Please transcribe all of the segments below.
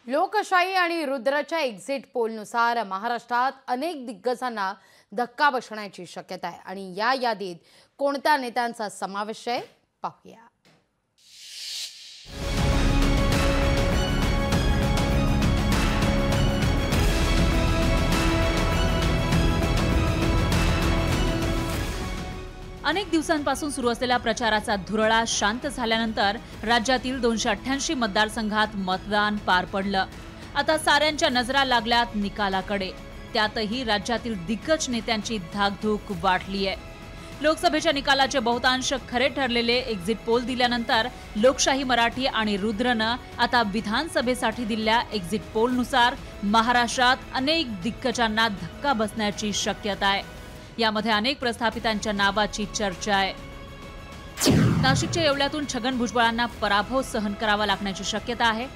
लोकशाही आणि रुद्रच्या एक्झिट पोलनुसार महाराष्ट्रात अनेक दिग्गजांना धक्का बसण्याची शक्यता आहे आणि या यादीत कोणत्या नेत्यांचा समावेश आहे पाहूया। अनेक दिवसांपासून सुरू असलेल्या प्रचाराचा धुरळा शांत झाल्यानंतर राज्यातील 288 मतदारसंघात मतदान पार पडलं। आता साऱ्यांच्या नजरा लागल्यात निकालाकडे। त्यातही राज्यातील दिग्गज नेत्यांची धाकधूक वाढली आहे। लोकसभेच्या निकालाचे बहुतांश खरे ठरलेले एक्झिट पोल दिल्यानंतर लोकशाही मराठी आणि रुद्रनं आता विधानसभेसाठी दिलेल्या एक्झिट पोलनुसार महाराष्ट्रात अनेक दिग्गजांना धक्का बसण्याची शक्यता आहे। यामध्ये अनेक प्रस्थापितांच्या नावाची चर्चा आहे। नाशिकच्या येवल्यातून छगन भुजबळांना पराभव सहन करावा लागण्याची शक्यता आहे।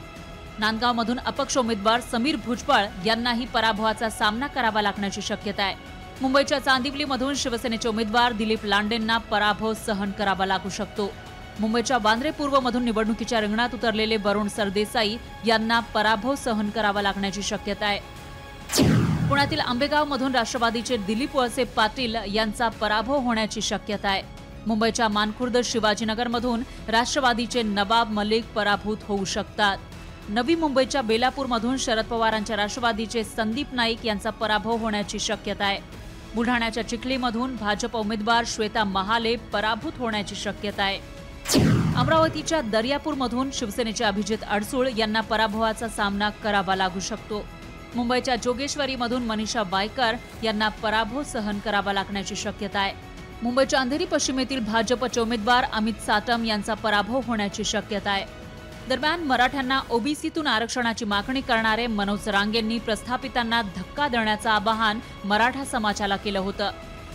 नांदगावमधून अपक्ष उमेदवार समीर भुजबळ यांनाही पराभवाचा सामना करावा लागण्याची शक्यता आहे। मुंबईच्या चांदिवलीमधून शिवसेनेचे उमेदवार दिलीप लांडेंना पराभव सहन करावा लागू शकतो। मुंबईच्या वांद्रे पूर्वमधून निवडणुकीच्या रिंगणात उतरलेले वरुण सरदेसाई यांना पराभव सहन करावा लागण्याची शक्यता आहे। पुण्यातील आंबेगावमधून राष्ट्रवादीचे दिलीप वळसे पाटील यांचा पराभव होण्याची शक्यता आहे। मुंबईच्या मानखुर्द शिवाजीनगरमधून राष्ट्रवादीचे नवाब मलिक पराभूत होऊ शकतात। नवी मुंबईच्या बेलापूरमधून शरद पवारांच्या राष्ट्रवादीचे संदीप नाईक यांचा पराभव होण्याची शक्यता आहे। बुलढाण्याच्या चिखलीमधून भाजप उमेदवार श्वेता महाले पराभूत होण्याची शक्यता आहे। अमरावतीच्या दर्यापूरमधून शिवसेनेचे अभिजित अडसूळ यांना पराभवाचा सामना करावा लागू शकतो। मुंबईच्या जोगेश्वरीमधून मनीषा वायकर यांना पराभव सहन करावा लागण्याची शक्यता आहे। मुंबईच्या अंधेरी पश्चिमेतील भाजपचे उमेदवार अमित साटम यांचा पराभव होण्याची शक्यता आहे। दरम्यान मराठ्यांना ओबीसीतून आरक्षणाची मागणी करणारे मनोज रांगेंनी प्रस्थापितांना धक्का देण्याचं आवाहन मराठा समाजाला केलं होतं।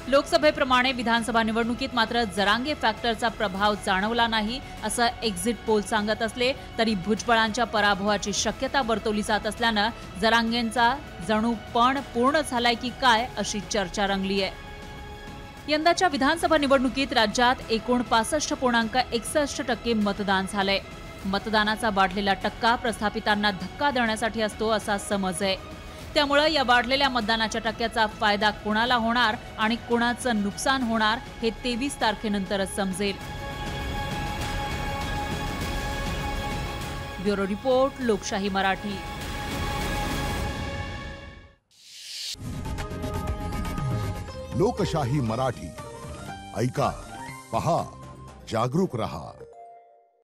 लोकसभेप्रमाणे विधानसभा निवडणुकीत मात्र जरांगे फॅक्टरचा प्रभाव जाणवला नाही असं एक्झिट पोल सांगत असले तरी भुजबळांच्या पराभवाची शक्यता वर्तवली जात असल्यानं जरांगेंचा जणू पण पूर्ण झालाय की काय अशी चर्चा रंगली आहे। यंदाच्या विधानसभा निवडणुकीत राज्यात 65.61% मतदान झालंय। मतदानाचा वाढलेला टक्का प्रस्थापितांना धक्का देण्यासाठी असतो असा समज आहे। त्यामुळे या वाढलेल्या मतदानाच्या टक्क्याचा फायदा कोणाला होणार आणि कोणाचं नुकसान होणार हे 23 तारखेनंतरच समजेल। ब्युरो रिपोर्ट, लोकशाही मराठी। लोकशाही मराठी ऐका, पहा, जागरूक रहा।